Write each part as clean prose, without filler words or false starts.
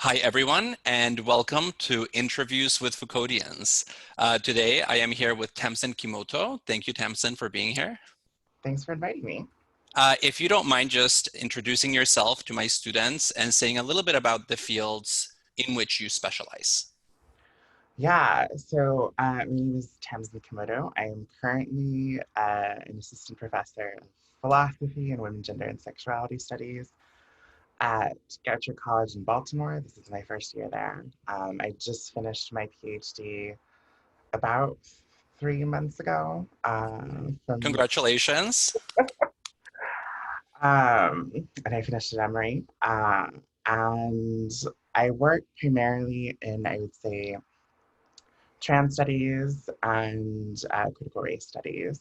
Hi, everyone, and welcome to Interviews with Foucauldians. Today, I am here with Tamsin Kimoto. Thank you, Tamsin, for being here. Thanks for inviting me. If you don't mind just introducing yourself to my students and saying a little bit about the fields in which you specialize. My name is Tamsin Kimoto. I am currently an assistant professor of philosophy and women, gender, and sexuality studies at Goucher College in Baltimore. This is my first year there. I just finished my PhD about 3 months ago. Congratulations. And I finished at Emory. And I work primarily in, I would say, trans studies and critical race studies,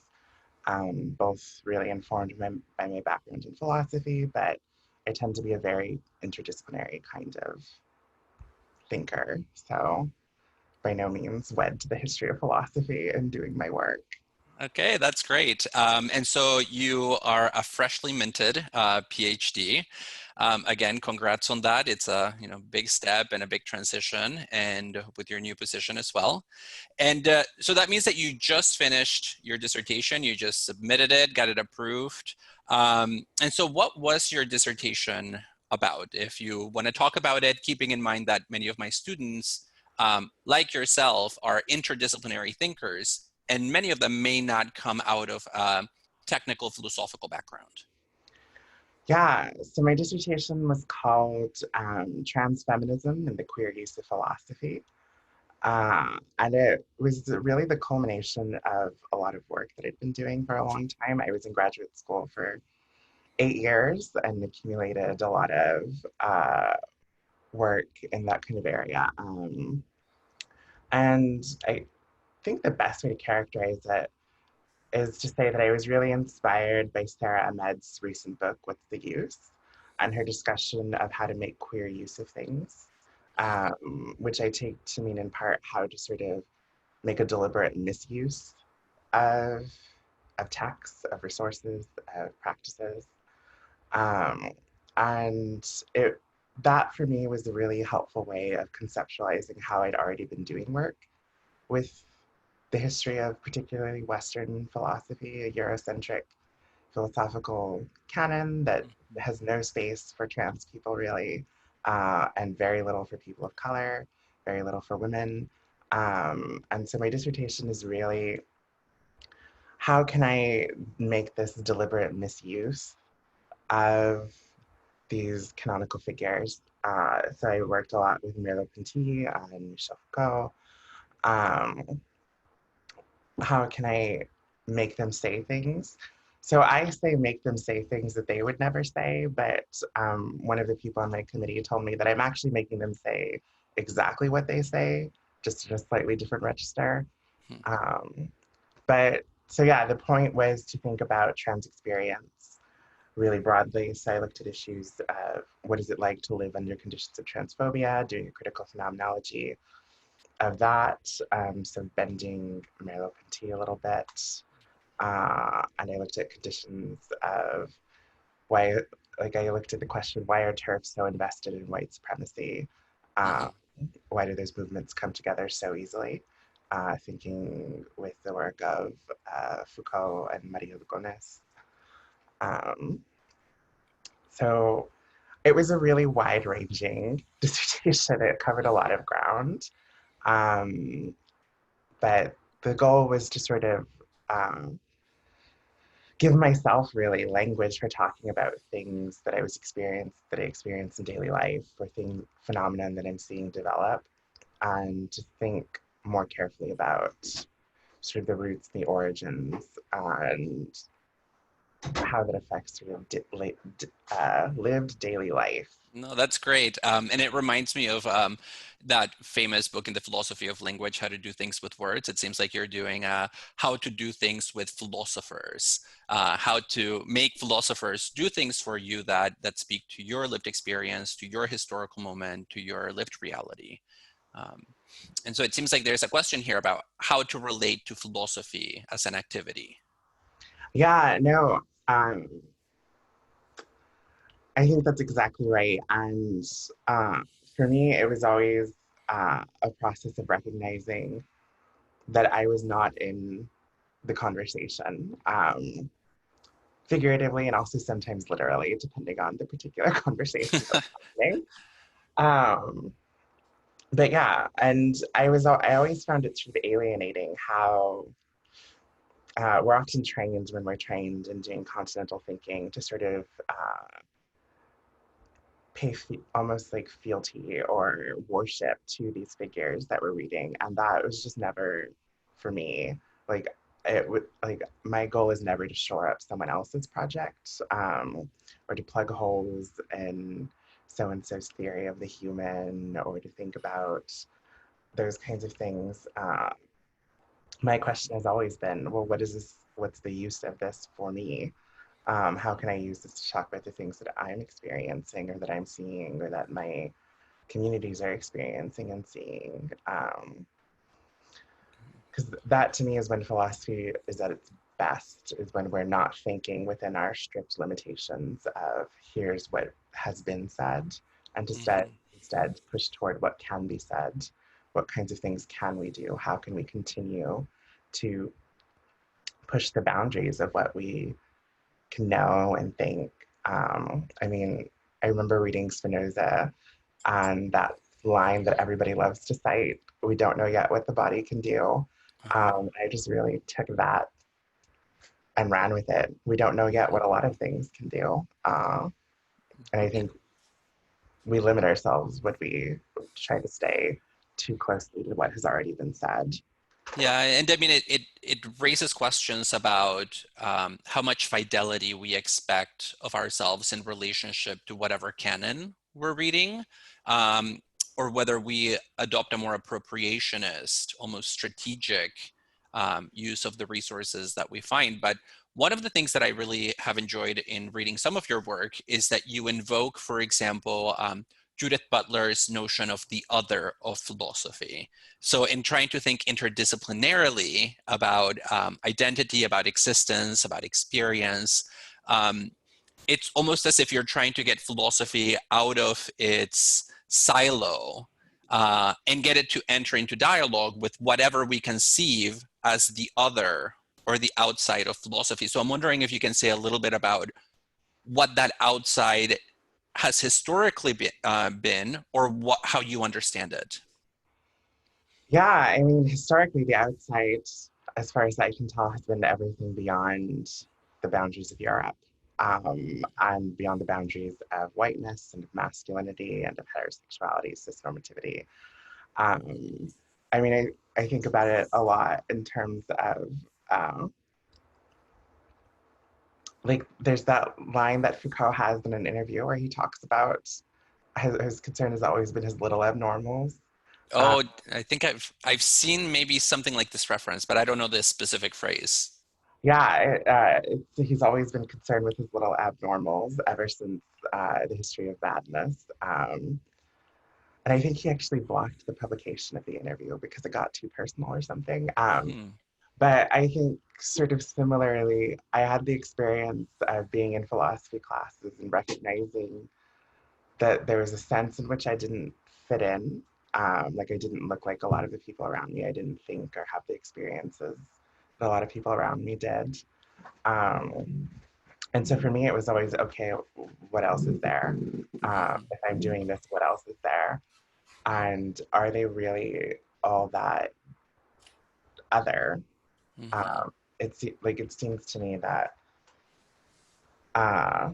both really informed by my background in philosophy, but I tend to be a very interdisciplinary kind of thinker. So by no means wed to the history of philosophy in doing my work. Okay, that's great. And so you are a freshly minted PhD. Again, congrats on that. It's a big step and a big transition, and with your new position as well. And so that means that you just finished your dissertation, you just submitted it, got it approved. And so what was your dissertation about? If you want to talk about it, keeping in mind that many of my students, like yourself, are interdisciplinary thinkers, and many of them may not come out of a technical philosophical background. Yeah, so my dissertation was called Trans Feminism and the Queer Use of Philosophy. And it was really the culmination of a lot of work that I'd been doing for a long time. I was in graduate school for 8 years and accumulated a lot of work in that kind of area. And I think the best way to characterize it is to say that I was really inspired by Sarah Ahmed's recent book, What's the Use? And her discussion of how to make queer use of things, which I take to mean in part how to sort of make a deliberate misuse of texts, of resources, of practices. Um, and it that for me was a really helpful way of conceptualizing how I'd already been doing work with the history of particularly Western philosophy, a Eurocentric philosophical canon that has no space for trans people really, and very little for people of color, very little for women. And so my dissertation is really how can I make this deliberate misuse of these canonical figures? So I worked a lot with Merleau-Ponty and Michel Foucault. Um, how can I make them say things? So I say make them say things that they would never say, but one of the people on my committee told me that I'm actually making them say exactly what they say, just in a slightly different register. Hmm. Um, but so yeah, the point was to think about trans experience really broadly. So I looked at issues of what is it like to live under conditions of transphobia, doing a critical phenomenology of that, so bending Merleau-Ponty a little bit. And I looked at conditions of why, like I looked at the question, why are TERFs so invested in white supremacy? Uh, Mhm. why do those movements come together so easily? Thinking with the work of Foucault and Maria Lugones. Um, so it was a really wide-ranging dissertation. It covered a lot of ground. Um, but the goal was to sort of um, give myself really language for talking about things that that I experience in daily life, or phenomenon that I'm seeing develop, and to think more carefully about sort of the roots, the origins, and how that affects sort of lived daily life. No, that's great. And it reminds me of that famous book in the philosophy of language, How to Do Things with Words. It seems like you're doing how to do things with philosophers, how to make philosophers do things for you that speak to your lived experience, to your historical moment, to your lived reality. Um, and so it seems like there's a question here about how to relate to philosophy as an activity. Yeah, no, I think that's exactly right. And For me, it was always a process of recognizing that I was not in the conversation, figuratively and also sometimes literally, depending on the particular conversation that's happening. Um, but yeah, and I always found it sort of alienating how we're often trained when we're trained in doing continental thinking to sort of pay almost like fealty or worship to these figures that we're reading, and that was just never for me. Like it would like my goal is never to shore up someone else's project, or to plug holes in so and so's theory of the human, or to think about those kinds of things. My question has always been, well, what is this? What's the use of this for me? How can I use this to talk about the things that I'm experiencing or that I'm seeing or that my communities are experiencing and seeing? Because that to me is when philosophy is at its best, is when we're not thinking within our strict limitations of here's what has been said, and instead push toward what can be said. What kinds of things can we do? How can we continue to push the boundaries of what we can know and think? I mean, I remember reading Spinoza and that line that everybody loves to cite, we don't know yet what the body can do. I just really took that and ran with it. We don't know yet what a lot of things can do. And I think we limit ourselves when we try to stay too closely to what has already been said. Yeah, and I mean, it raises questions about how much fidelity we expect of ourselves in relationship to whatever canon we're reading, um, or whether we adopt a more appropriationist, almost strategic use of the resources that we find. But one of the things that I really have enjoyed in reading some of your work is that you invoke, for example, Judith Butler's notion of the other of philosophy. So in trying to think interdisciplinarily about identity, about existence, about experience, um, it's almost as if you're trying to get philosophy out of its silo and get it to enter into dialogue with whatever we conceive as the other or the outside of philosophy. So I'm wondering if you can say a little bit about what that outside has historically been or how you understand it. Yeah, I mean, historically, the outside, as far as I can tell, has been everything beyond the boundaries of Europe, and beyond the boundaries of whiteness and of masculinity and of heterosexuality, cisnormativity. Um, I mean, I think about it a lot in terms of uh, like there's that line that Foucault has in an interview where he talks about his concern has always been his little abnormals. Uh, Oh, I think I've seen maybe something like this reference, but I don't know this specific phrase. yeah, he's always been concerned with his little abnormals ever since the history of madness. And I think he actually blocked the publication of the interview because it got too personal or something. Hmm. But I think sort of similarly, I had the experience of being in philosophy classes and recognizing that there was a sense in which I didn't fit in. Like I didn't look like a lot of the people around me. I didn't think or have the experiences that a lot of people around me did. Um, and so for me, it was always okay. What else is there? Hmm. If I'm doing this, what else is there? And are they really all that other? Hmm. Um, it's like it seems to me that uh,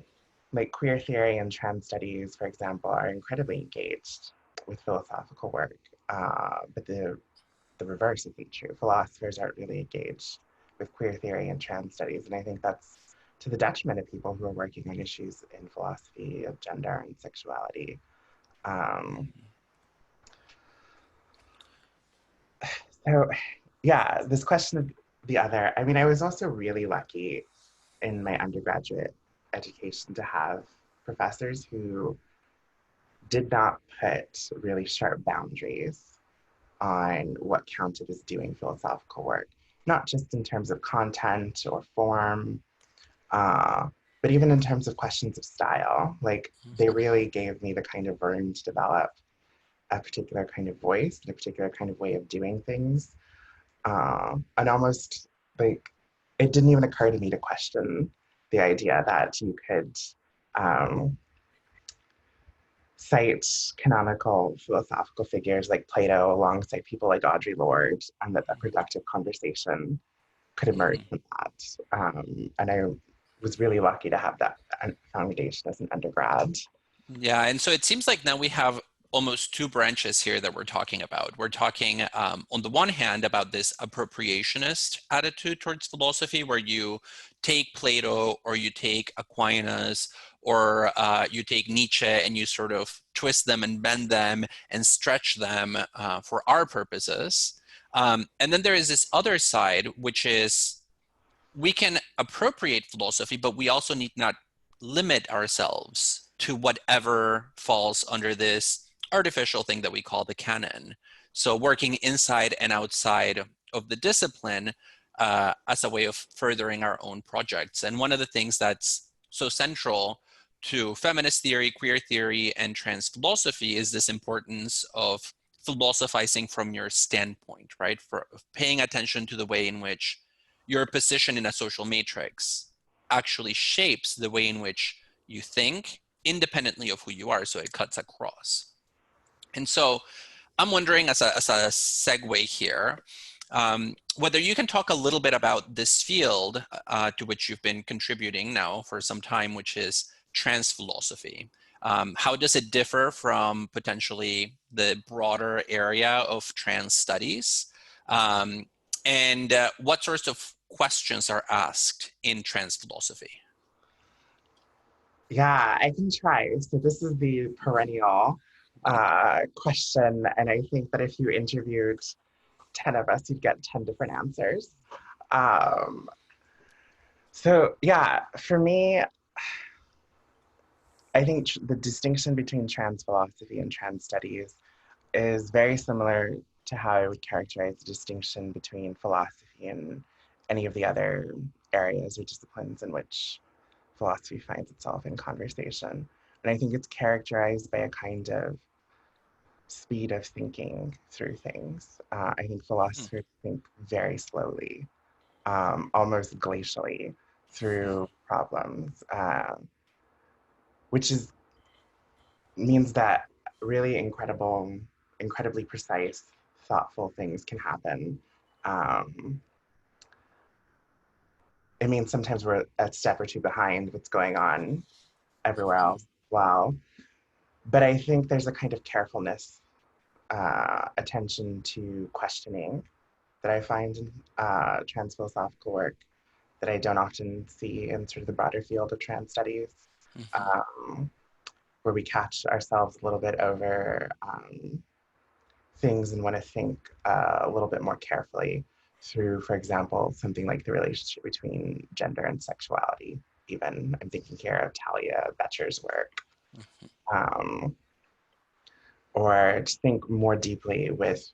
like queer theory and trans studies, for example, are incredibly engaged with philosophical work. But the reverse is true. Philosophers aren't really engaged with queer theory and trans studies. And I think that's to the detriment of people who are working on issues in philosophy of gender and sexuality. Um, so, yeah, this question of the other, I mean, I was also really lucky in my undergraduate education to have professors who did not put really sharp boundaries on what counted as doing philosophical work, not just in terms of content or form, uh, but even in terms of questions of style. Like they really gave me the kind of room to develop. a particular kind of voice and a particular kind of way of doing things. And almost like it didn't even occur to me to question the idea that you could um, cite canonical philosophical figures like Plato alongside people like Audre Lorde, and that a productive conversation could emerge Mhm. from that. And I was really lucky to have that foundation as an undergrad. Yeah, and so it seems like now we have almost two branches here that we're talking about. We're talking on the one hand about this appropriationist attitude towards philosophy, where you take Plato or you take Aquinas or you take Nietzsche and you sort of twist them and bend them and stretch them for our purposes. And then there is this other side, which is we can appropriate philosophy, but we also need not limit ourselves to whatever falls under this artificial thing that we call the canon. So working inside and outside of the discipline as a way of furthering our own projects. And one of the things that's so central to feminist theory, queer theory, and trans philosophy is this importance of philosophizing from your standpoint, right? For paying attention to the way in which your position in a social matrix actually shapes the way in which you think independently of who you are. So it cuts across. And so I'm wondering, as a segue here, whether you can talk a little bit about this field to which you've been contributing now for some time, which is trans philosophy. How does it differ from potentially the broader area of trans studies? Um, and what sorts of questions are asked in trans philosophy? Yeah, I can try. So this is the perennial question, and I think that if you interviewed 10 of us, you'd get 10 different answers. Um, so yeah, for me, I think the distinction between trans philosophy and trans studies is very similar to how I would characterize the distinction between philosophy and any of the other areas or disciplines in which philosophy finds itself in conversation. And I think it's characterized by a kind of speed of thinking through things. I think Mhm, philosophers think very slowly, almost glacially mhm, through problems, which is means that really incredibly precise, thoughtful things can happen. Um, it means sometimes we're a step or two behind what's going on everywhere mhm, else. Wow. But I think there's a kind of carefulness, attention to questioning that I find in trans philosophical work that I don't often see in sort of the broader field of trans studies, mhm, um, where we catch ourselves a little bit over things and want to think a little bit more carefully through, for example, something like the relationship between gender and sexuality. Even I'm thinking here of Talia Betcher's work, mhm, um, or to think more deeply with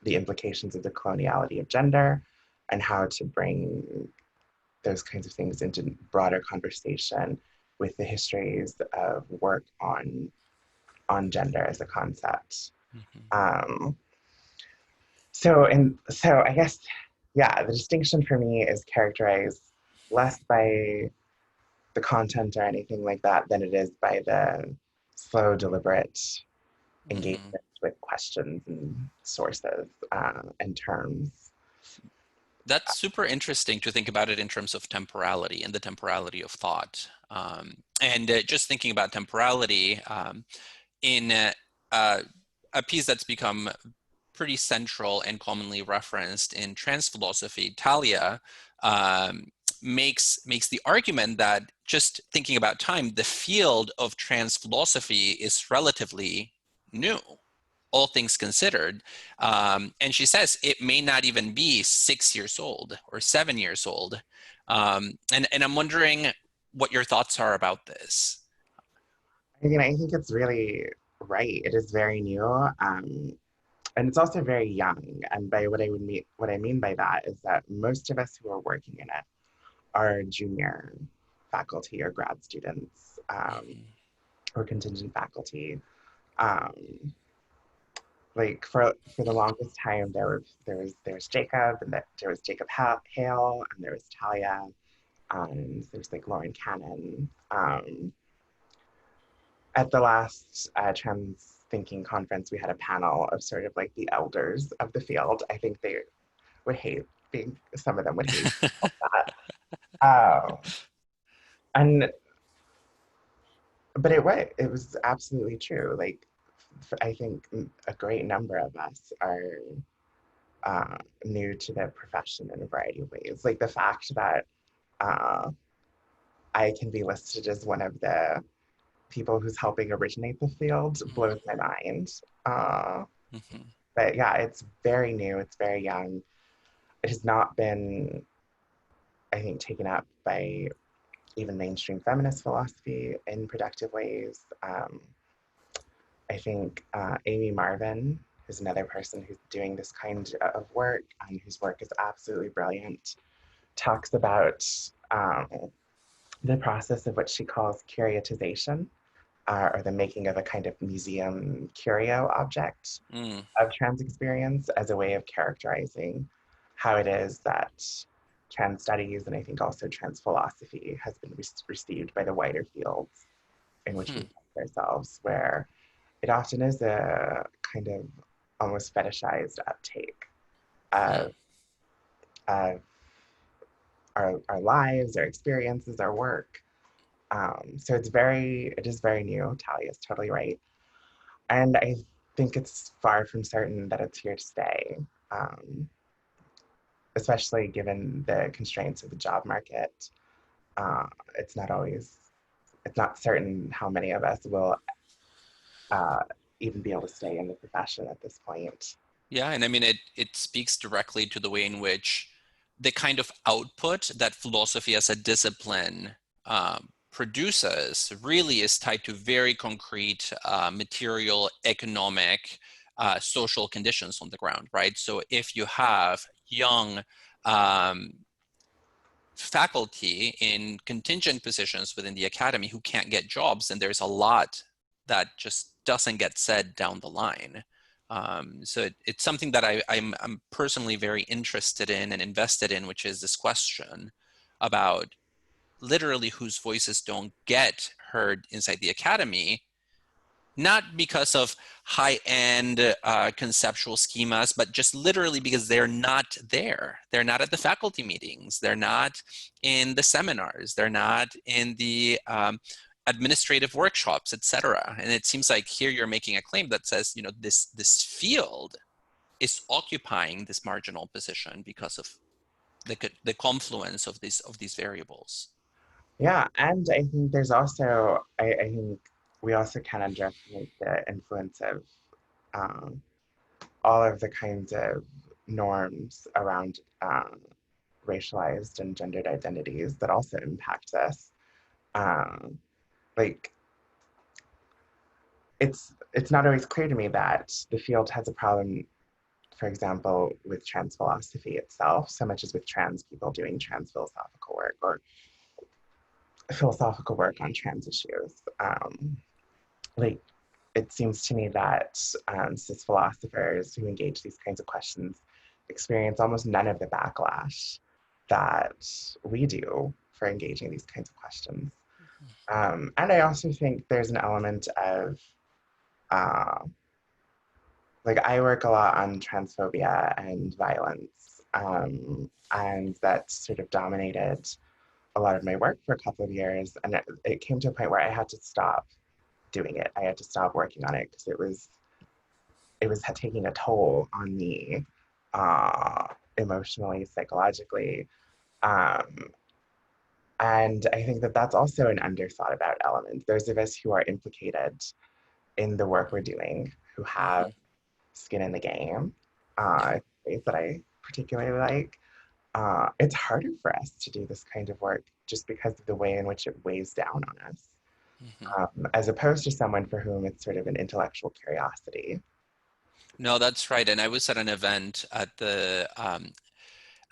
the implications of the coloniality of gender and how to bring those kinds of things into broader conversation with the histories of work on gender as a concept. mhm, Um, so I guess yeah, the distinction for me is characterized less by the content or anything like that than it is by the slow, deliberate mhm. engagement with questions and sources and terms. That's super interesting to think about it in terms of temporality and the temporality of thought. And just thinking about temporality in uh, a piece that's become pretty central and commonly referenced in trans philosophy, Talia makes the argument that just thinking about time, the field of trans philosophy is relatively new, all things considered. And she says it may not even be 6 years old or 7 years old. And I'm wondering what your thoughts are about this. I mean, I think it's really right. It is very new. And it's also very young. And by what I mean by that is that most of us who are working in it are junior faculty or grad students, Mhm, or contingent faculty. Um, like for the longest time there was Jacob, and that there was Jacob Hale, and there was Talia, and there's like Lauren Cannon. At the last trans thinking conference, we had a panel of sort of like the elders of the field. I think they would hate being, some of them would hate that. And but it was absolutely true. Like I think a great number of us are new to the profession in a variety of ways. Like the fact that uh, I can be listed as one of the people who's helping originate the field blows my mind. Uh, Mhm. but yeah, it's very new, it's very young. It has not been, I think, taken up by even mainstream feminist philosophy in productive ways. I think Amy Marvin is another person who's doing this kind of work and whose work is absolutely brilliant. Talks about um, the process of what she calls curiotization, or the making of a kind of museum curio object Mm. of trans experience as a way of characterizing how it is that trans studies and I think also trans philosophy has been received by the wider fields in which we Hmm. find ourselves, where it often is a kind of almost fetishized uptake Hmm. of, of our lives, our experiences, our work. So it is very new. Talia is totally right. And I think it's far from certain that it's here to stay, um, especially given the constraints of the job market. Uh, it's not always, it's not certain how many of us will uh, even be able to stay in the profession at this point. Yeah, and I mean it speaks directly to the way in which the kind of output that philosophy as a discipline produces really is tied to very concrete material, economic, social conditions on the ground, right? So if you have young um, faculty in contingent positions within the academy who can't get jobs, and there's a lot that just doesn't get said down the line. So it's something that I'm personally very interested in and invested in, which is this question about literally whose voices don't get heard inside the academy, not because of high-end conceptual schemas, but just literally because they're not there. They're not at the faculty meetings. They're not in the seminars. They're not in the administrative workshops, etc. And it seems like here you're making a claim that says, you know, this field is occupying this marginal position because of the confluence of these variables. Yeah, and I think there's also, I think we also can underestimate the influence of um, all of the kinds of norms around racialized and gendered identities that also impact this. Um, like it's not always clear to me that the field has a problem, for example, with trans philosophy itself, so much as with trans people doing trans philosophical work or philosophical work on trans issues. Like it seems to me that cis philosophers who engage these kinds of questions experience almost none of the backlash that we do for engaging these kinds of questions. And I also think there's an element of, uh, like, I work a lot on transphobia and violence, and that sort of dominated a lot of my work for a couple of years. And it came to a point where I had to stop doing it. I had to stop working on it because it was taking a toll on me, uh, emotionally, psychologically. Um, and I think that that's also an underthought about element. Those of us who are implicated in the work we're doing, who have Mhm. skin in the game, Yeah. ways that I particularly like, it's harder for us to do this kind of work just because of the way in which it weighs down on us, Mhm. as opposed to someone for whom it's sort of an intellectual curiosity. No, that's right. And I was at an event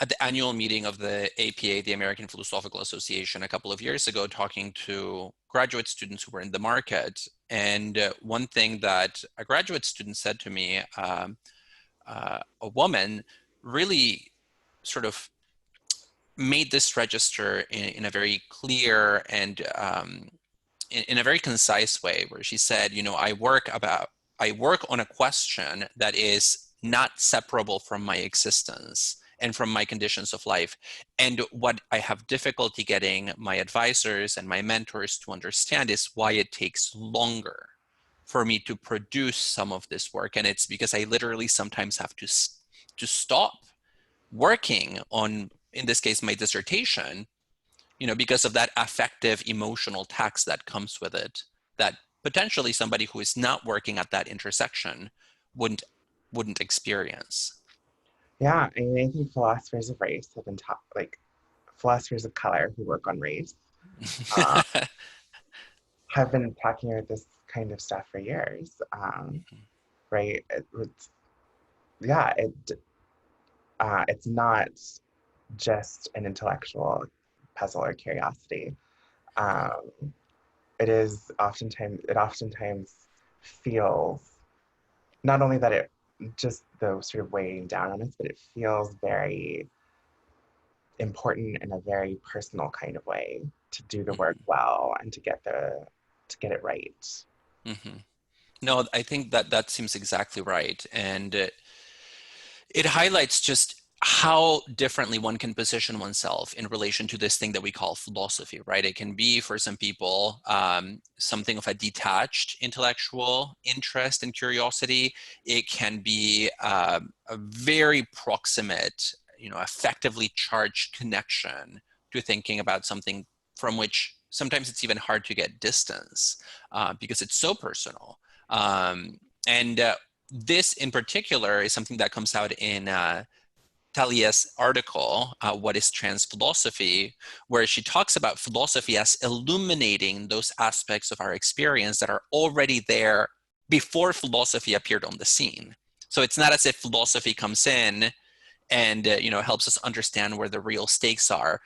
at the annual meeting of the APA, the American Philosophical Association, a couple of years ago, talking to graduate students who were in the market. And one thing that a graduate student said to me, a woman, really sort of made this register in a very clear and in a very concise way, where she said, you know, I work on a question that is not separable from my existence and from my conditions of life. And what I have difficulty getting my advisors and my mentors to understand is why it takes longer for me to produce some of this work. And it's because I literally sometimes have to stop working on, in this case, my dissertation, you know, because of that affective emotional tax that comes with it, that potentially somebody who is not working at that intersection wouldn't experience. Yeah, I mean, I think philosophers of race have been taught, like philosophers of color who work on race, uh, have been talking about this kind of stuff for years, right? Yeah, it's not just an intellectual puzzle or curiosity. Um, it oftentimes feels not only that it just the sort of weighing down on us, but it feels very important in a very personal kind of way to do the work well and to get it right. Mm-hmm. No, I think that that seems exactly right. And it highlights just how differently one can position oneself in relation to this thing that we call philosophy, right? It can be, for some people, something of a detached intellectual interest and curiosity. It can be a very proximate, you know, effectively charged connection to thinking about something from which sometimes it's even hard to get distance because it's so personal. And This in particular is something that comes out in Talia's article, What is Trans Philosophy, where she talks about philosophy as illuminating those aspects of our experience that are already there before philosophy appeared on the scene. So it's not as if philosophy comes in and you know, helps us understand where the real stakes are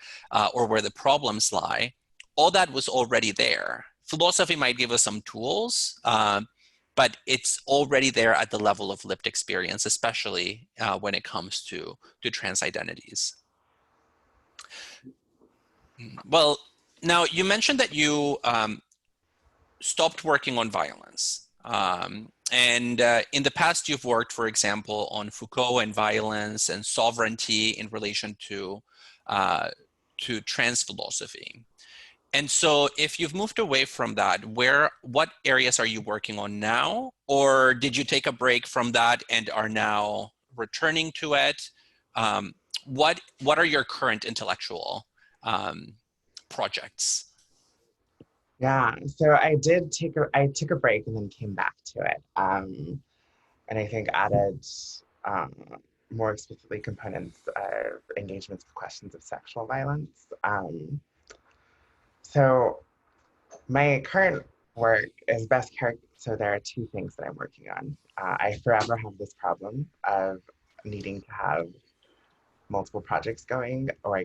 or where the problems lie. All that was already there. Philosophy might give us some tools, but it's already there at the level of lived experience, especially when it comes to trans identities. Well, now you mentioned that you stopped working on violence. And in the past, you've worked, for example, on Foucault and violence and sovereignty in relation uh, to trans philosophy. And so if you've moved away from that, what areas are you working on now? Or did you take a break from that and are now returning to it? What are your current intellectual um, projects? Yeah, so I took a break and then came back to it, and I think added um, more explicitly components of engagements with questions of sexual violence. So my current work is best character. So there are two things that I'm working on. I forever have this problem of needing to have multiple projects going, or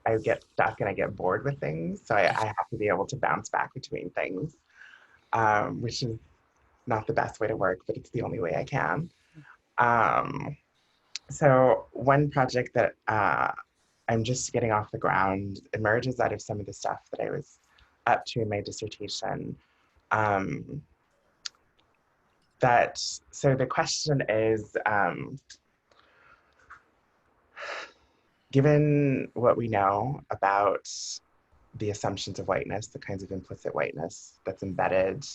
I get stuck and I get bored with things. So I have to be able to bounce back between things, which is not the best way to work, but it's the only way I can. Um, so one project that I'm just getting off the ground emerges out of some of the stuff that I was up to in my dissertation. Um, so the question is, given what we know about the assumptions of whiteness, the kinds of implicit whiteness that's embedded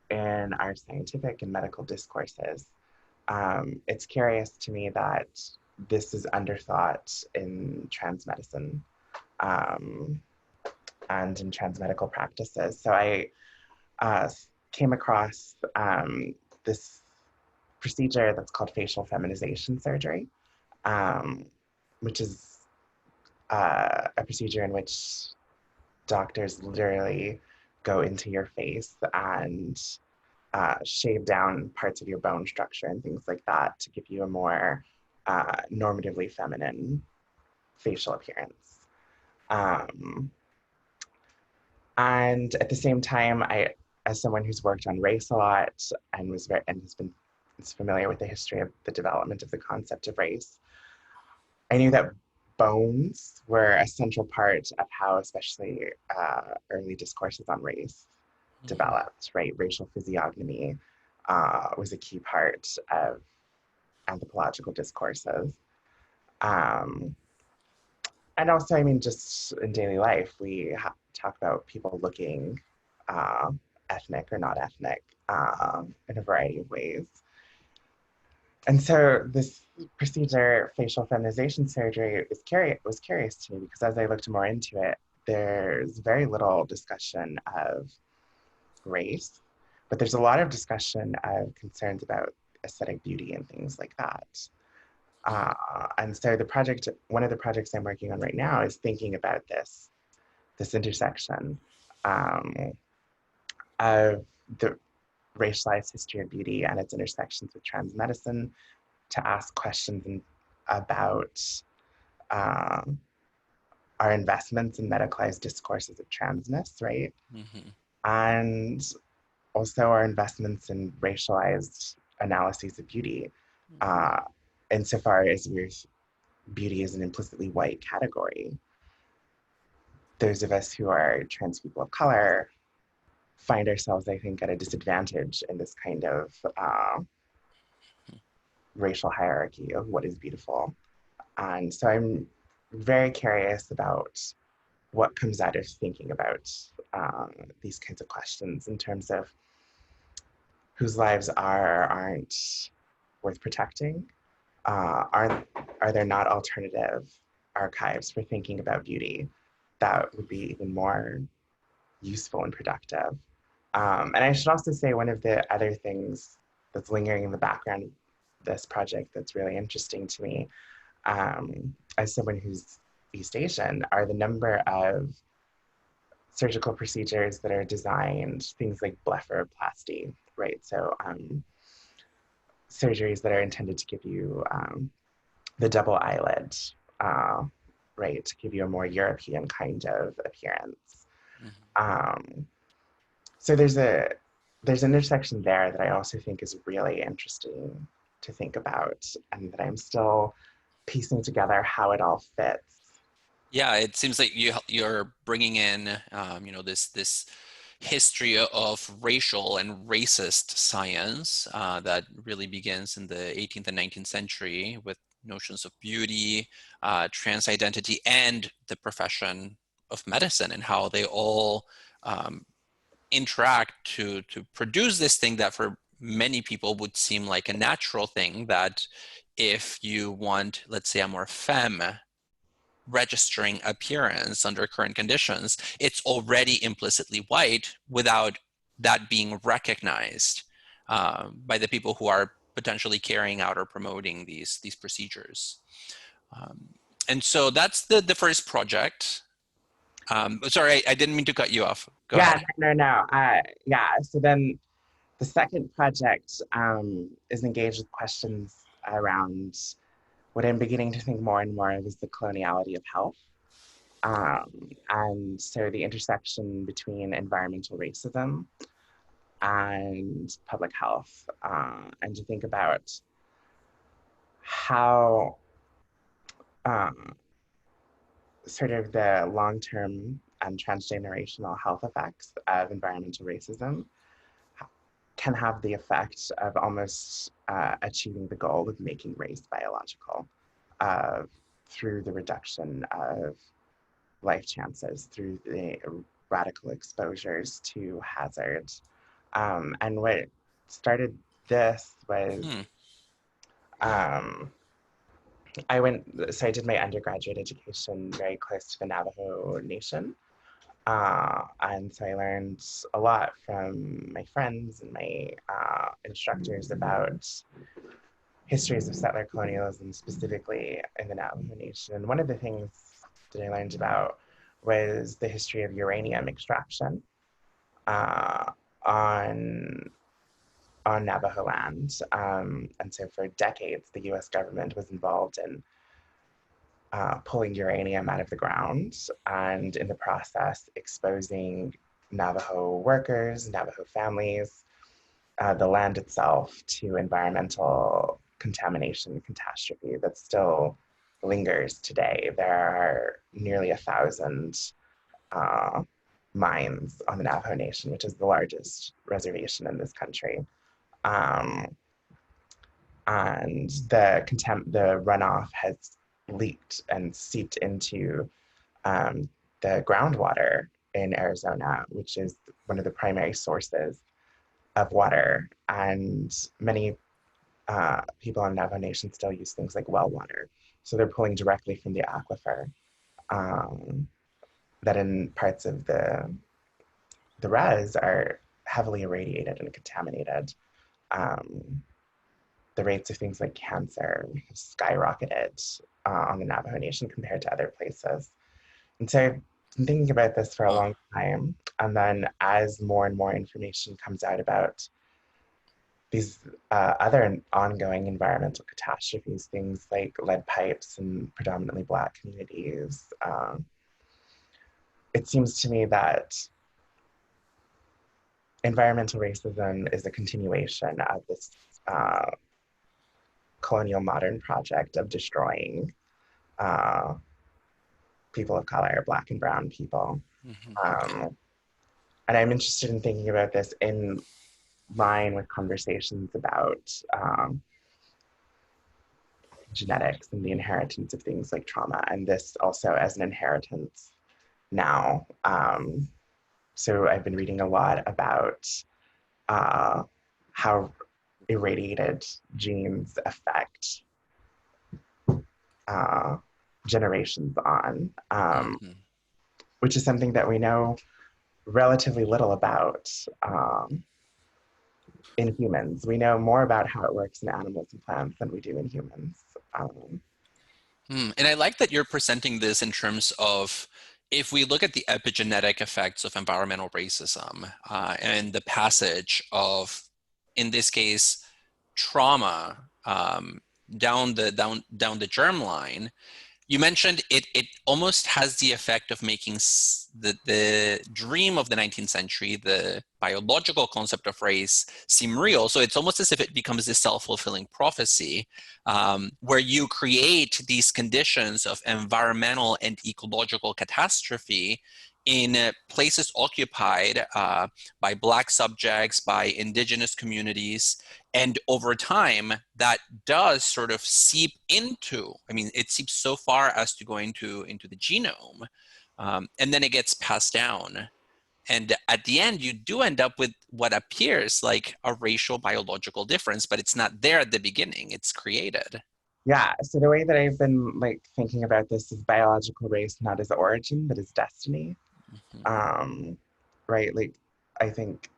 in our scientific and medical discourses, it's curious to me that this is underthought in trans medicine um, and in trans medical practices. So I uh, came across this procedure that's called facial feminization surgery, um, which is a procedure in which doctors literally go into your face and shave down parts of your bone structure and things like that to give you a more normatively feminine facial appearance. Um, and at the same time, as someone who's worked on race a lot and has been is familiar with the history of the development of the concept of race, I knew that bones were a central part of how, especially early discourses on race Mhm. developed. Right, racial physiognomy was a key part of anthropological discourses. Um, and also, I mean, just in daily life, we talk about people looking uh, ethnic or not ethnic in a variety of ways. And so this procedure, facial feminization surgery, was curious to me because as I looked more into it, there's very little discussion of race, but there's a lot of discussion of concerns about aesthetic beauty and things like that. Mhm. And so one of the projects I'm working on right now is thinking about this intersection um, of the racialized history of beauty and its intersections with trans medicine to ask questions about uh, our investments in medicalized discourses of transness, right? Mhm. And also our investments in racialized analyses of beauty, uh, insofar as beauty is an implicitly white category. Those of us who are trans people of color find ourselves, I think, at a disadvantage in this kind of racial hierarchy of what is beautiful. And so I'm very curious about what comes out of thinking about these kinds of questions in terms of whose lives aren't worth protecting. Are there not alternative archives for thinking about beauty that would be even more useful and productive? And I should also say one of the other things that's lingering in the background of this project that's really interesting to me, as someone who's East Asian, are the number of surgical procedures that are designed, things like blepharoplasty, right? So surgeries that are intended to give you the double eyelid, uh, right, to give you a more European kind of appearance. Mhm. Um, so there's an intersection there that I also think is really interesting to think about, and that I'm still piecing together how it all fits. Yeah, it seems like you're bringing in, this history of racial and racist science that really begins in the 18th and 19th century with notions of beauty, trans identity, and the profession of medicine and how they all um, interact to produce this thing that for many people would seem like a natural thing that if you want, let's say, a more femme registering appearance under current conditions, it's already implicitly white without that being recognized by the people who are potentially carrying out or promoting these procedures. Um, and so that's the first project. Sorry, I didn't mean to cut you off. Go Yeah, ahead. no. Yeah, so then the second project is engaged with questions around what I'm beginning to think more and more of is the coloniality of health. And so the intersection between environmental racism and public health, and to think about how um, sort of the long term and transgenerational health effects of environmental racism can have the effect of almost achieving the goal of making race biological uh, through the reduction of life chances, through the radical exposures to hazards. And what started this was Hmm. um, so I did my undergraduate education very close to the Navajo Nation. And so I learned a lot from my friends and my instructors about histories of settler colonialism, specifically in the Navajo Nation. And one of the things that I learned about was the history of uranium extraction uh, on on Navajo land. And so for decades, the US government was involved in pulling uranium out of the ground and in the process exposing Navajo workers, Navajo families, the land itself to environmental contamination catastrophe that still lingers today. There are nearly 1,000 uh, mines on the Navajo Nation, which is the largest reservation in this country. Um, and the runoff has leaked and seeped into the groundwater in Arizona, which is one of the primary sources of water. And many people on Navajo Nation still use things like well water. So they're pulling directly from the aquifer um, that in parts of the res are heavily irradiated and contaminated. Um, the rates of things like cancer have skyrocketed on the Navajo Nation compared to other places. And so I've been thinking about this for a Huh. long time. And then as more and more information comes out about these other ongoing environmental catastrophes, things like lead pipes in predominantly Black communities, it seems to me that environmental racism is a continuation of this uh, colonial modern project of destroying uh, people of color, Black and Brown people. Okay. Um, and I'm interested in thinking about this in line with conversations about genetics and the inheritance of things like trauma, and this also as an inheritance now. So I've been reading a lot about uh, how irradiated genes affect uh, generations on, Hmm. which is something that we know relatively little about in humans. We know more about how it works in animals and plants than we do in humans. Um, And I like that you're presenting this in terms of if we look at the epigenetic effects of environmental racism and the passage of, in this case, trauma down the germ line, you mentioned it almost has the effect of making the dream of the 19th century, the biological concept of race, seem real. So it's almost as if it becomes this self-fulfilling prophecy where you create these conditions of environmental and ecological catastrophe in places occupied by Black subjects, by indigenous communities. And over time, that does sort of seep into, I mean, it seeps so far as to go into the genome, and then it gets passed down. And at the end, you do end up with what appears like a racial biological difference, but it's not there at the beginning, it's created. yeah, so the way that I've been like thinking about this is biological race not as origin, but as destiny. Mhm. Um, right? Like I think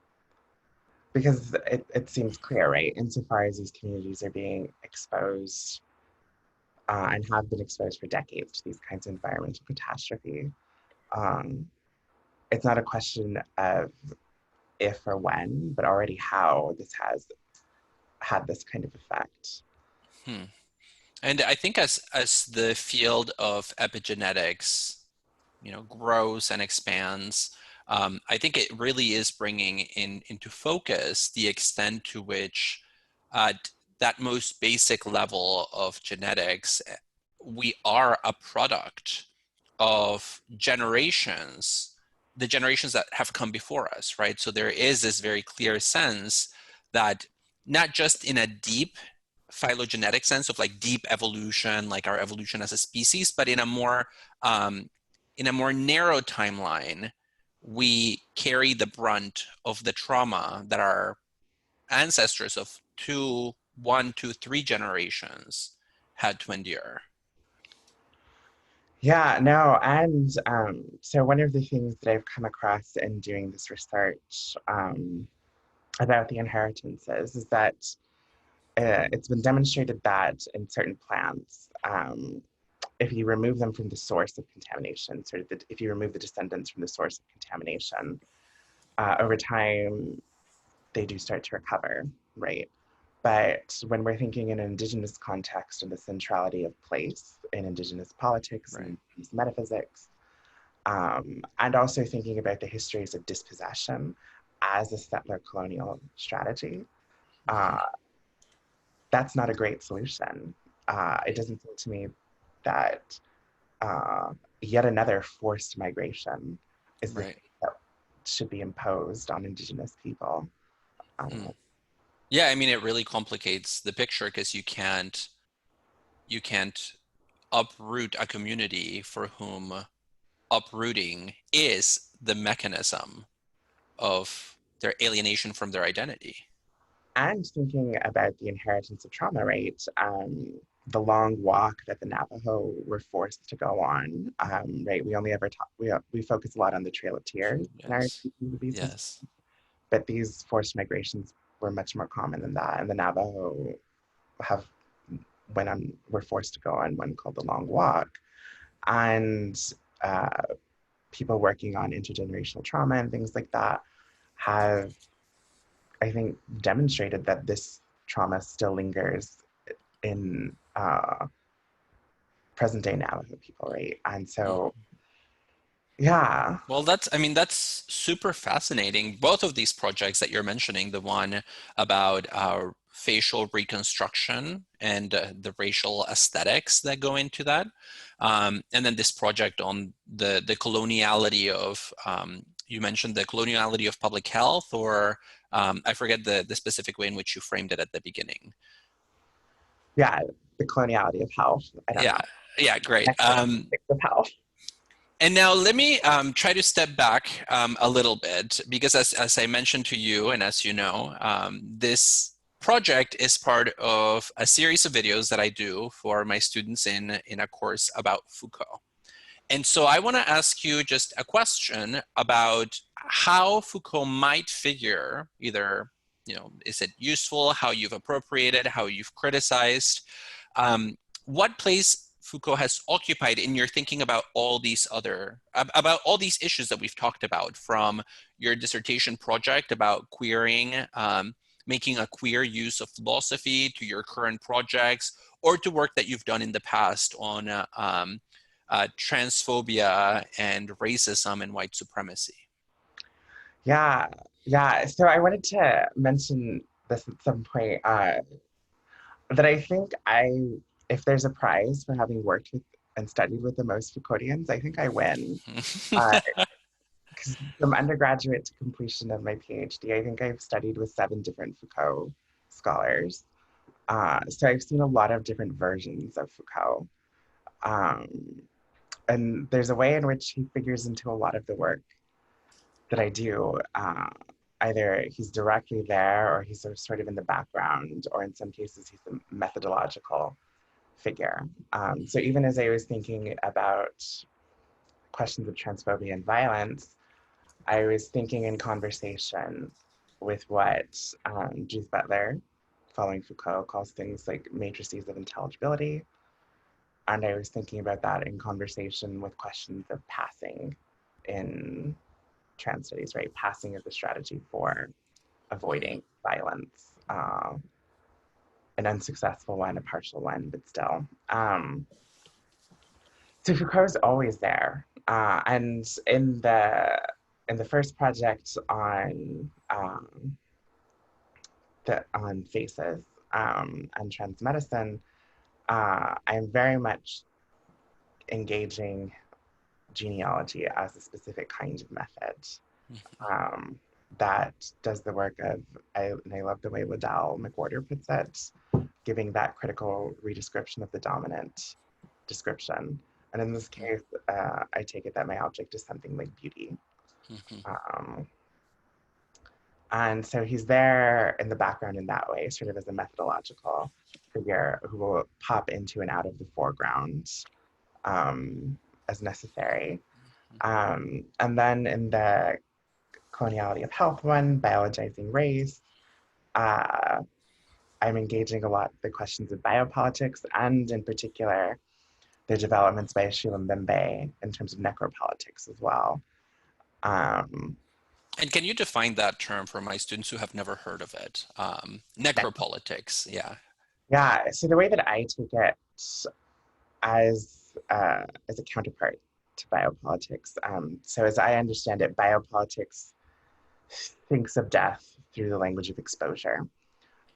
because it seems clear, right? Insofar as these communities are being exposed and have been exposed for decades to these kinds of environmental catastrophe, um, it's not a question of if or when, but already how this has had this kind of effect. Hmm. And I think as the field of epigenetics, grows and expands, I think it really is bringing into focus the extent to which uh, that most basic level of genetics, we are a product of generations, the generations that have come before us, right? So there is this very clear sense that not just in a deep phylogenetic sense of like deep evolution, like our evolution as a species, but um, in a more narrow timeline, we carry the brunt of the trauma that our ancestors of one, two, three generations had to endure. Yeah, no, and so one of the things that I've come across in doing this research about the inheritances is that it's been demonstrated that in certain plants, if you remove them from the source of contamination, if you remove the descendants from the source of contamination, over time they do start to recover, right? But when we're thinking in an Indigenous context of the centrality of place in Indigenous politics and Right. Indigenous metaphysics, and also thinking about the histories of dispossession as a settler colonial strategy, uh, Hmm. that's not a great solution. It doesn't seem to me that uh, yet another forced migration is the Right. thing that should be imposed on Indigenous people. Hmm. Uh, Yeah, I mean, it really complicates the picture because you can't uproot a community for whom uprooting is the mechanism of their alienation from their identity. and thinking about the inheritance of trauma, right? The long walk that the Navajo were forced to go on, right? We only ever talk, we focus a lot on the Trail of Tears in our Yes. movies, Yes. but these forced migrations were much more common than that. And the Navajo have were forced to go on one called the Long Walk, and uh, people working on intergenerational trauma and things like that have, I think, demonstrated that this trauma still lingers in present day Navajo people, right? And so, yeah, Well, I mean, that's super fascinating. Both of these projects that you're mentioning, the one about facial reconstruction and the racial aesthetics that go into that, and then this project on the coloniality of, you mentioned the coloniality of public health, or I forget the specific way in which you framed it at the beginning. yeah, the coloniality of health. I don't Yeah, know. yeah, great. Of health. And now let me try to step back a little bit because as I mentioned to you and as you know, this project is part of a series of videos that I do for my students in a course about Foucault. And so I want to ask you just a question about how Foucault might figure either, is it useful, how you've appropriated, how you've criticized, um, what place Foucault has occupied in your thinking about all these about all these issues that we've talked about, from your dissertation project about queering, making a queer use of philosophy, to your current projects, or to work that you've done in the past on transphobia and racism and white supremacy. Yeah, yeah. So I wanted to mention this at some point, that I think if there's a prize for having worked with and studied with the most Foucauldians, I think I win. Because from undergraduate to completion of my PhD, I think I've studied with 7 different Foucault scholars. So I've seen a lot of different versions of Foucault. Um, and there's a way in which he figures into a lot of the work that I do. Either he's directly there or he's sort of in the background, or in some cases, he's a methodological figure. So even as I was thinking about questions of transphobia and violence, I was thinking in conversation with what Judith Butler, following Foucault, calls things like matrices of intelligibility. And I was thinking about that in conversation with questions of passing in trans studies, right? Passing is a strategy for avoiding violence, an unsuccessful one, a partial one, but still. So Foucault's always there, and in the first project on faces and trans medicine, I'm very much engaging genealogy as a specific kind of method um, that does the work of, and I love the way Liddell McWhorter puts it, giving that critical redescription of the dominant description. And in this case, I take it that my object is something like beauty. Um, and so he's there in the background in that way, sort of as a methodological figure who will pop into and out of the foreground um, as necessary. And then in the coloniality of health one, biologizing race, uh, I'm engaging a lot the questions of biopolitics and in particular the developments by Sheila Mbembe in terms of necropolitics as well. Um, And can you define that term for my students who have never heard of it? Necropolitics, yeah. Yeah, so the way that I take it as a counterpart to biopolitics, so as I understand it, biopolitics thinks of death through the language of exposure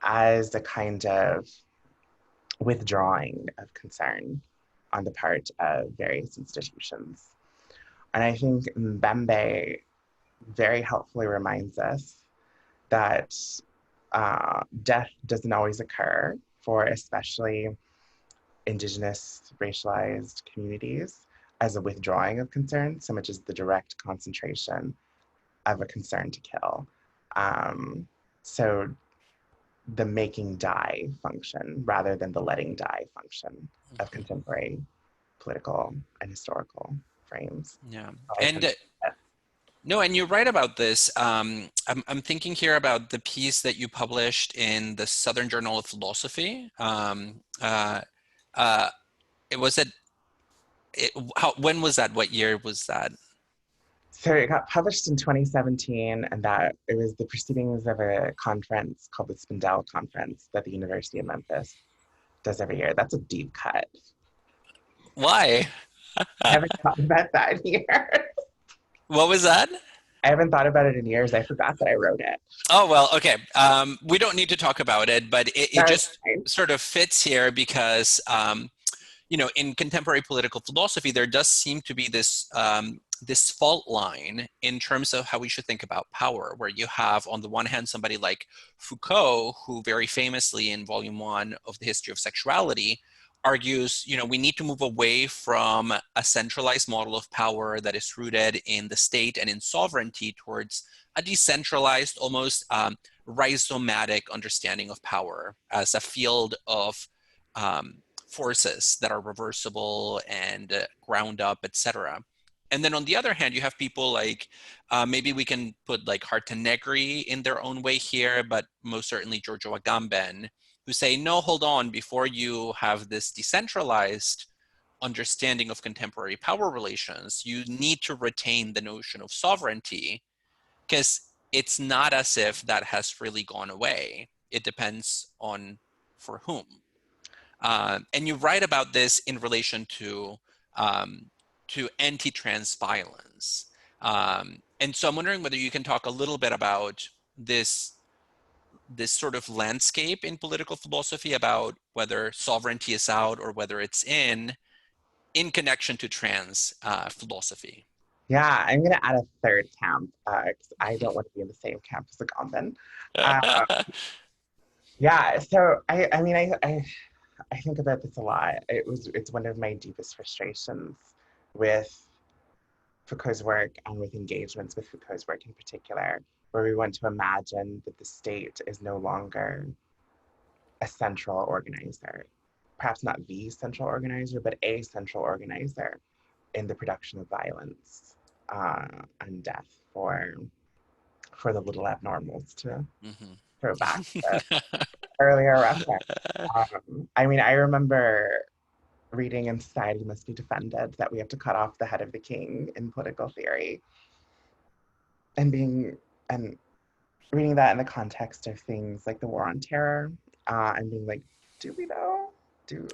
as a kind of withdrawing of concern on the part of various institutions. And I think Mbembe very helpfully reminds us that death doesn't always occur for especially indigenous racialized communities as a withdrawing of concern, so much as the direct concentration of a concern to kill. Um, so the making die function rather than the letting die function of Mhm. contemporary political and historical frames. Yeah. I tend And to no, and you're right about this. I'm thinking here about the piece that you published in the Southern Journal of Philosophy. Uh, it was when was that? What year was that? So it got published in 2017, and that it was the proceedings of a conference called the Spindell Conference that the University of Memphis does every year. That's a deep cut. Why? I haven't thought about that in years. What was that? I haven't thought about it in years. I forgot that I wrote it. Oh, well, okay. We don't need to talk about it, but it That was just fine. sort of fits here because in contemporary political philosophy, there does seem to be this fault line in terms of how we should think about power, where you have, on the one hand, somebody like Foucault, who very famously in volume 1 of the History of Sexuality argues, we need to move away from a centralized model of power that is rooted in the state and in sovereignty towards a decentralized, almost rhizomatic understanding of power as a field of forces that are reversible and ground up, etc. And then on the other hand, you have people like, maybe we can put like Hartenegri in their own way here, but most certainly Giorgio Agamben, who say, no, hold on, before you have this decentralized understanding of contemporary power relations, you need to retain the notion of sovereignty, because it's not as if that has really gone away. It depends on for whom. And you write about this in relation um, to anti-trans violence. And so I'm wondering whether you can talk a little bit about this sort of landscape in political philosophy, about whether sovereignty is out or whether it's in connection to trans philosophy. Yeah, I'm going to add a third camp because I don't want to be in the same camp as the Agamben. Uh, yeah, so I think about this a lot. It's one of my deepest frustrations with Foucault's work and with engagements with Foucault's work in particular, where we want to imagine that the state is no longer a central organizer, perhaps not the central organizer, but a central organizer in the production of violence uh, and death for the little abnormals to Mhm. throw back to earlier reference. I remember reading in Society Must Be Defended that we have to cut off the head of the king in political theory and being and reading that in the context of things like the war on terror and being like, do we though? Do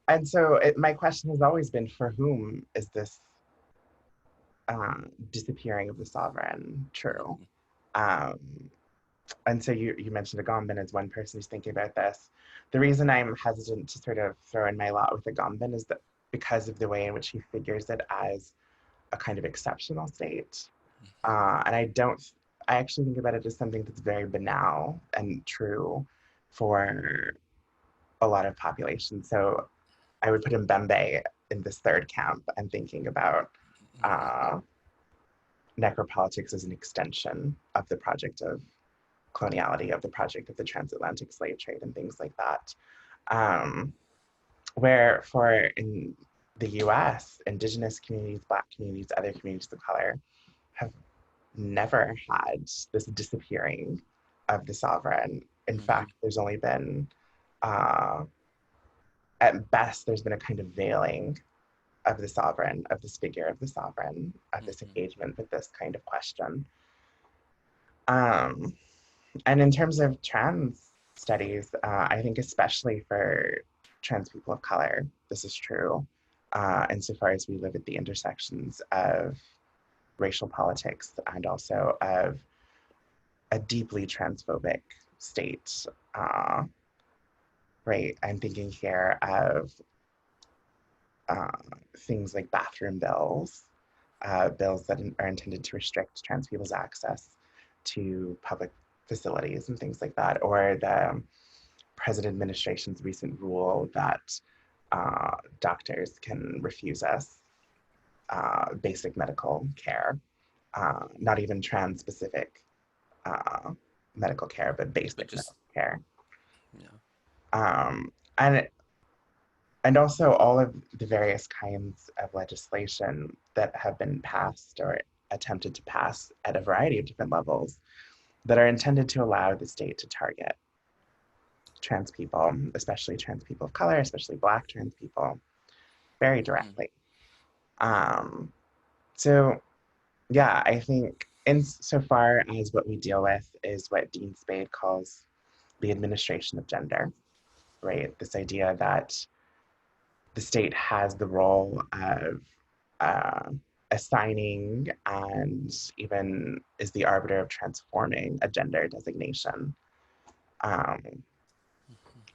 and so my question has always been, for whom is this disappearing of the sovereign true? Um, and so you mentioned Agamben as one person who's thinking about this. The reason I'm hesitant to sort of throw in my lot with Agamben is that because of the way in which he figures it as a kind of exceptional state. And I actually think about it as something that's very banal and true for a lot of populations. So I would put Mbembe in this third camp and thinking about uh, necropolitics as an extension of the project of coloniality, of the project of the transatlantic slave trade and things like that. Um, where for in the US, indigenous communities, Black communities, other communities of color have never had this disappearing of the sovereign. In Mhm. fact, there's only been, uh, at best, there's been a kind of veiling of the sovereign, of this figure of the sovereign, of this Hmm. engagement with this kind of question. Um, and in terms of trans studies, I think especially for trans people of color, this is true. Insofar as we live at the intersections of racial politics and also of a deeply transphobic state, uh, right? I'm thinking here of uh, things like bathroom bills, bills that are intended to restrict trans people's access to public facilities and things like that, or the present administration's recent rule that doctors can refuse us basic medical care, not even trans specific uh, medical care, but But basic just, medical care. yeah. Um, and and also all of the various kinds of legislation that have been passed or attempted to pass at a variety of different levels that are intended to allow the state to target trans people, especially trans people of color, especially Black trans people, very Hmm. directly. Um, so, yeah, I think insofar as what we deal with is what Dean Spade calls the administration of gender, right? This idea that the state has the role of uh, assigning and even is the arbiter of transforming a gender designation. Um,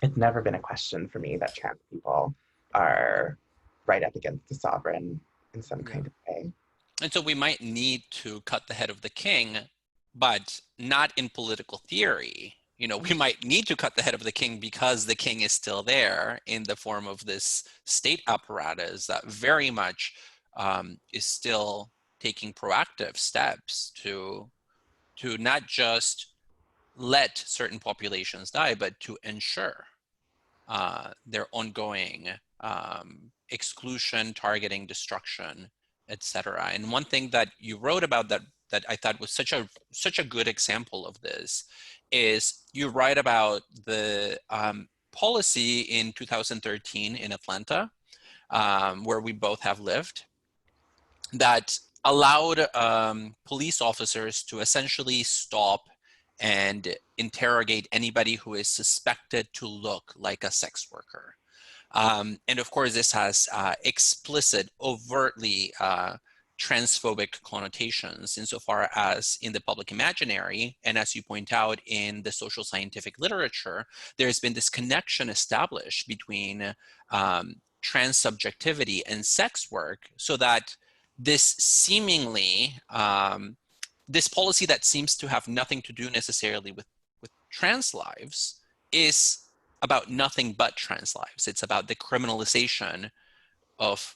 it's never been a question for me that trans people are right up against the sovereign in some Yeah. kind of way. And so we might need to cut the head of the king, but not in political theory. We might need to cut the head of the king because the king is still there in the form of this state apparatus that very much is still taking proactive steps to not just let certain populations die, but to ensure their ongoing exclusion, targeting, destruction, etc. And one thing that you wrote about that I thought was such a good example of this is you write about the policy in 2013 in Atlanta, where we both have lived, that allowed police officers to essentially stop and interrogate anybody who is suspected to look like a sex worker. And of course, this has explicit, overtly transphobic connotations insofar as in the public imaginary, and as you point out in the social scientific literature, there's been this connection established between trans subjectivity and sex work, so that this seemingly, this policy that seems to have nothing to do necessarily with trans lives is about nothing but trans lives. It's about the criminalization of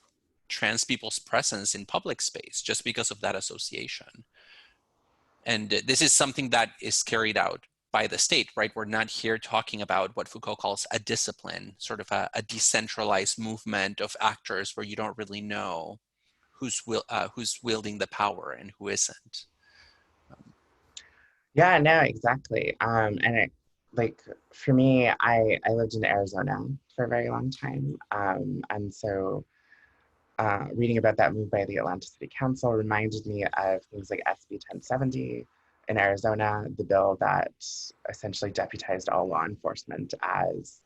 trans people's presence in public space just because of that association. And this is something that is carried out by the state, right? We're not here talking about what Foucault calls a discipline, sort of a decentralized movement of actors where you don't really know who's wielding the power and who isn't. Yeah, no, exactly. And it, like for me, I lived in Arizona for a very long time, and so reading about that move by the Atlanta City Council reminded me of things like SB 1070 in Arizona, the bill that essentially deputized all law enforcement as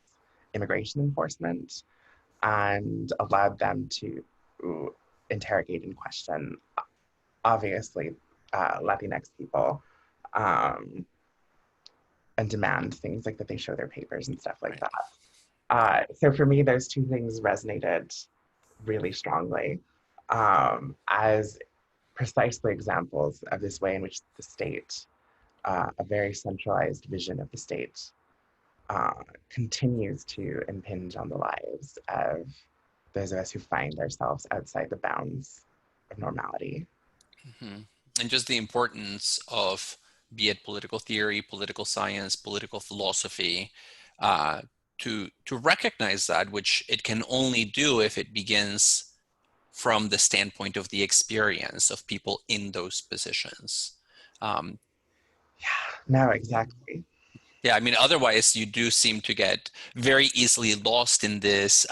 immigration enforcement and allowed them to interrogate and question, obviously, Latinx people um, and demand things like that they show their papers and stuff like Right. that. So for me, those two things resonated really strongly as precisely examples of this way in which the state, a very centralized vision of the state, uh, continues to impinge on the lives of those of us who find ourselves outside the bounds of normality. Mm-hmm. And just the importance of, be it political theory, political science, political philosophy, uh, to recognize that, which it can only do if it begins from the standpoint of the experience of people in those positions. Um, Yeah, no, exactly. yeah, I mean, otherwise you do seem to get very easily lost in this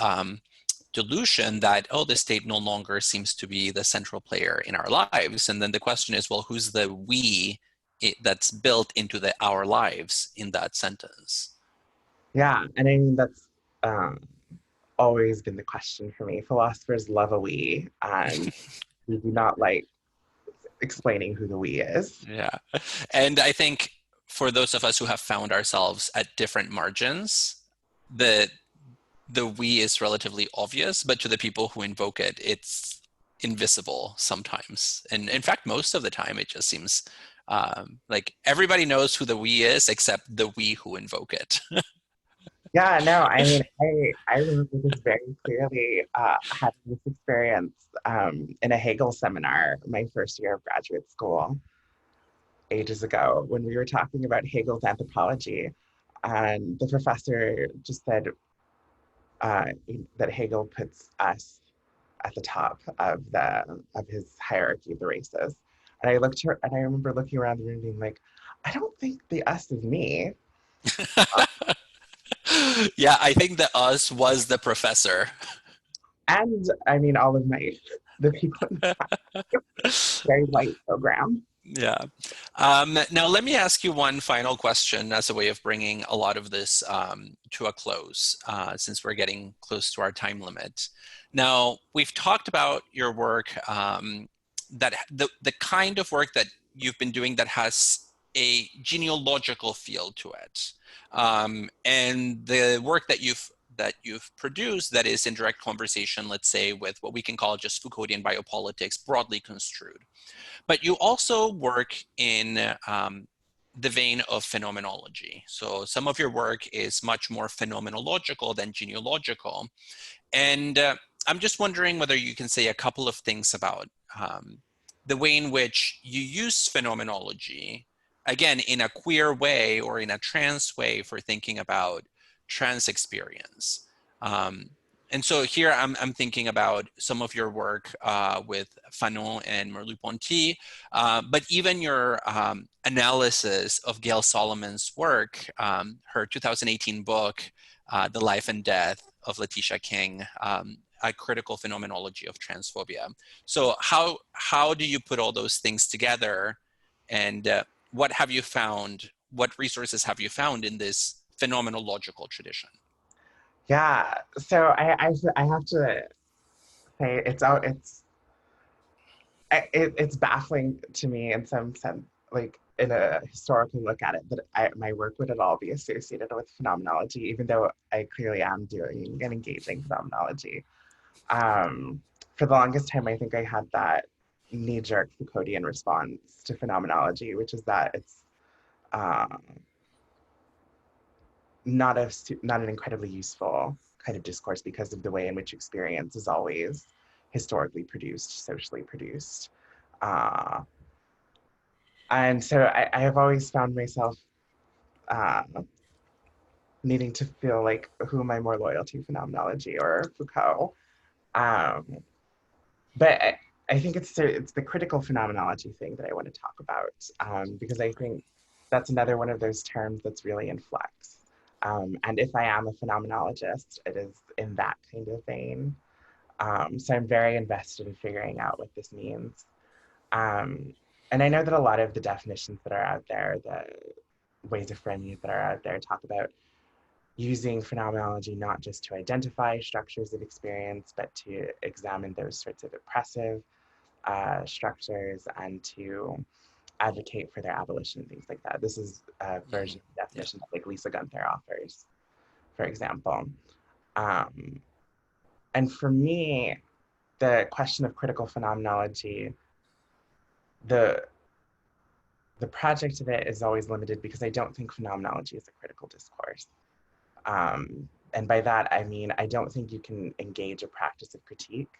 delusion that, oh, the state no longer seems to be the central player in our lives. And then the question is, well, who's the we that's built into our lives in that sentence? Yeah, and I mean that's um, always been the question for me. Philosophers love a we, and we do not like explaining who the we is. Yeah. And I think for those of us who have found ourselves at different margins, the we is relatively obvious, but to the people who invoke it, it's invisible sometimes. And in fact, most of the time, it just seems like everybody knows who the we is except the we who invoke it. Yeah, no, I mean, I remember this very clearly, having this experience in a Hegel seminar my first year of graduate school ages ago when we were talking about Hegel's anthropology. And the professor just said uh, that Hegel puts us at the top of his hierarchy of the races. And I remember looking around the room being like, I don't think the us is me. Yeah, I think the us was the professor. And I mean, all of the people in the very white program. Yeah. Now, let me ask you one final question as a way of bringing a lot of this to a close, since we're getting close to our time limit. Now, we've talked about your work, that the kind of work that you've been doing that has a genealogical feel to it, and the work that you've produced that is in direct conversation, let's say, with what we can call just Foucauldian biopolitics, broadly construed. But you also work in the vein of phenomenology. So some of your work is much more phenomenological than genealogical. And I'm just wondering whether you can say a couple of things about the way in which you use phenomenology, again, in a queer way or in a trans way for thinking about trans experience. Um, and so here I'm thinking about some of your work with Fanon and Merleau-Ponty, but even your analysis of Gail Solomon's work, her 2018 book, The Life and Death of Letitia King, a critical phenomenology of transphobia. So how do you put all those things together, and what have you found? What resources have you found in this phenomenological tradition? Yeah, so I have to say it's baffling to me in some sense, like in a historical look at it, that my work would at all be associated with phenomenology, even though I clearly am doing and engaging phenomenology. Um, for the longest time, I think I had that knee-jerk Foucauldian response to phenomenology, which is that it's um, not an incredibly useful kind of discourse because of the way in which experience is always historically produced, socially produced. Uh, and so I have always found myself uh, needing to feel like, who am I more loyal to, phenomenology or Foucault? Um, but I think it's the critical phenomenology thing that I want to talk about, because I think that's another one of those terms that's really in flux. And if I am a phenomenologist, it is in that kind of vein. So I'm very invested in figuring out what this means. Um, and I know that a lot of the definitions that are out there, the ways of framing it that are out there, talk about using phenomenology not just to identify structures of experience, but to examine those sorts of oppressive structures and to advocate for their abolition and things like that. This is a Mm-hmm. version of the Yeah. definition that like Lisa Gunther offers, for example. Um, and for me, the question of critical phenomenology, the the project of it is always limited because I don't think phenomenology is a critical discourse. And by that, I mean, I don't think you can engage a practice of critique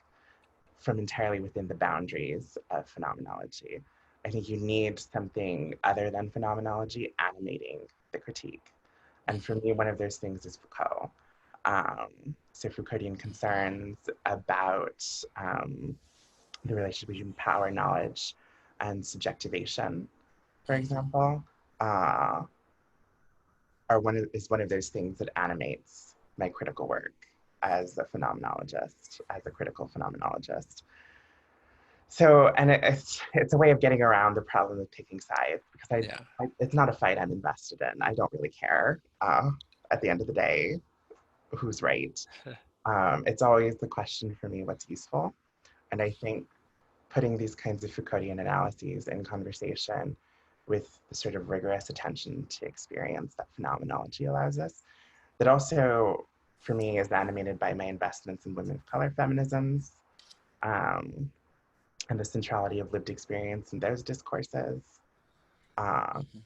from entirely within the boundaries of phenomenology. I think you need something other than phenomenology animating the critique. And for me, one of those things is Foucault. So Foucauldian concerns about the relationship between power, knowledge, and subjectivation, for Mm-hmm. example, is one of those things that animates my critical work. as a phenomenologist, as a critical phenomenologist. So, and it's a way of getting around the problem of picking sides because Yeah. it's not a fight I'm invested in. I don't really care at the end of the day who's right. It's always the question for me what's useful. And I think putting these kinds of Foucauldian analyses in conversation with the sort of rigorous attention to experience that phenomenology allows us, that also for me is animated by my investments in women of color feminisms, um, and the centrality of lived experience in those discourses, uh, Mhm.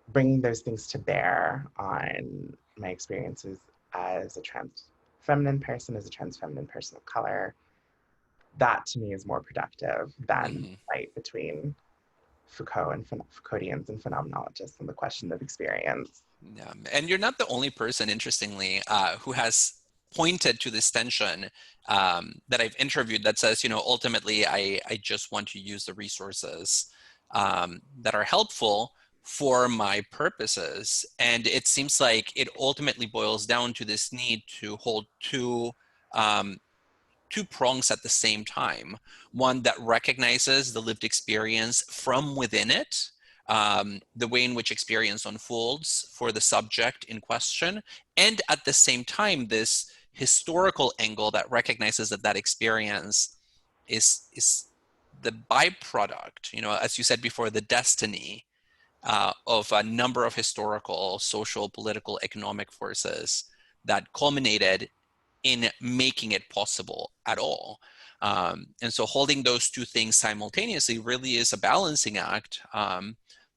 bringing those things to bear on my experiences as a trans feminine person, as a trans feminine person of color. That to me is more productive than Mhm. fight between Foucault and Foucauldians and phenomenologists on the question of experience. Yeah, and you're not the only person, interestingly, who has pointed to this tension that I've interviewed that says, ultimately, I just want to use the resources that are helpful for my purposes. And it seems like it ultimately boils down to this need to hold um, two prongs at the same time. One that recognizes the lived experience from within it, the way in which experience unfolds for the subject in question, and at the same time, this historical angle that recognizes that that experience is the byproduct, as you said before, the destiny of a number of historical, social, political, economic forces that culminated in making it possible at all. And so holding those two things simultaneously really is a balancing act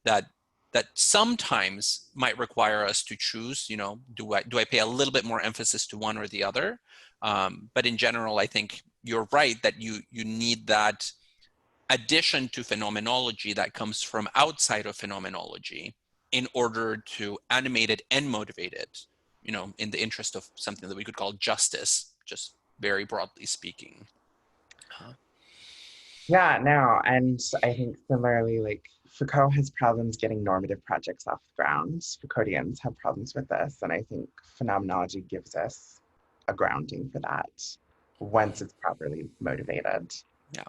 that that sometimes might require us to choose, do I pay a little bit more emphasis to one or the other? But in general, I think you're right that you need that addition to phenomenology that comes from outside of phenomenology in order to animate it and motivate it, in the interest of something that we could call justice, just very broadly speaking. Uh, Yeah, no, and I think similarly, like Foucault has problems getting normative projects off the ground. Foucauldians have problems with this, and I think phenomenology gives us a grounding for that once mhm. it's properly motivated. Yeah.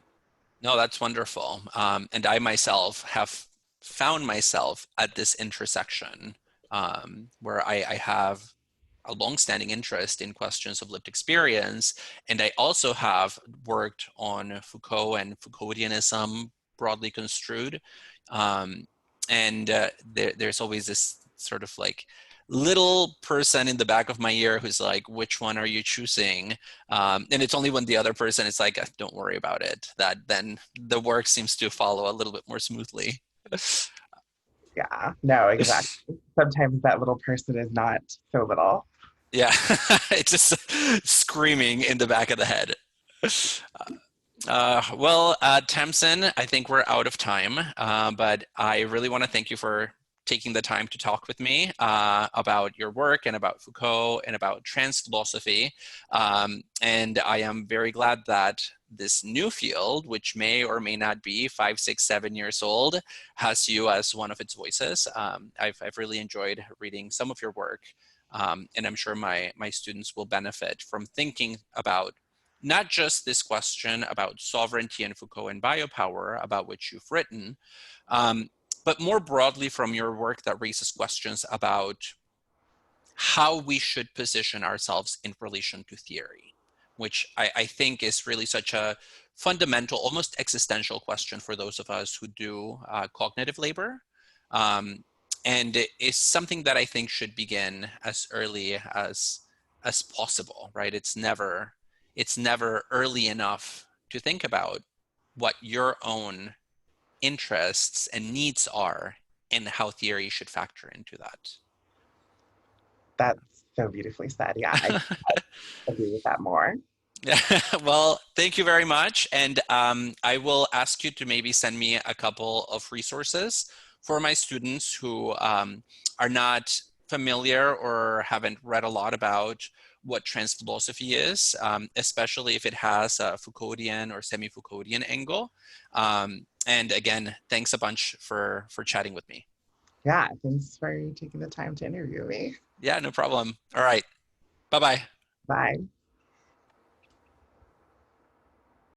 No, that's wonderful. And I myself have found myself at this intersection where I have a longstanding interest in questions of lived experience. And I also have worked on Foucault and Foucauldianism broadly construed. Um, and there's always this sort of like little person in the back of my ear who's like, which one are you choosing? And it's only when the other person is like, don't worry about it, that then the work seems to follow a little bit more smoothly. Yeah, no, exactly. Sometimes that little person is not so little. Yeah, it's just screaming in the back of the head. Tamsin, I think we're out of time, but I really want to thank you for taking the time to talk with me about your work and about Foucault and about trans philosophy. And I am very glad that this new field, which may or may not be 5, 6, 7 years old, has you as one of its voices. I've really enjoyed reading some of your work, and I'm sure my students will benefit from thinking about not just this question about sovereignty and Foucault and biopower, about which you've written, um, but more broadly from your work that raises questions about how we should position ourselves in relation to theory, which I think is really such a fundamental, almost existential question for those of us who do cognitive labor. Um, and it is something that I think should begin as early as possible, right? It's never early enough to think about what your own interests and needs are and how theory should factor into that. That's so beautifully said. Yeah, I agree with that more. Well, thank you very much. And I will ask you to maybe send me a couple of resources for my students who are not familiar or haven't read a lot about what trans philosophy is, especially if it has a Foucauldian or semi-Foucauldian angle. And again, thanks a bunch for chatting with me. Yeah, thanks for taking the time to interview me. Yeah, no problem. All right. Bye-bye. Bye.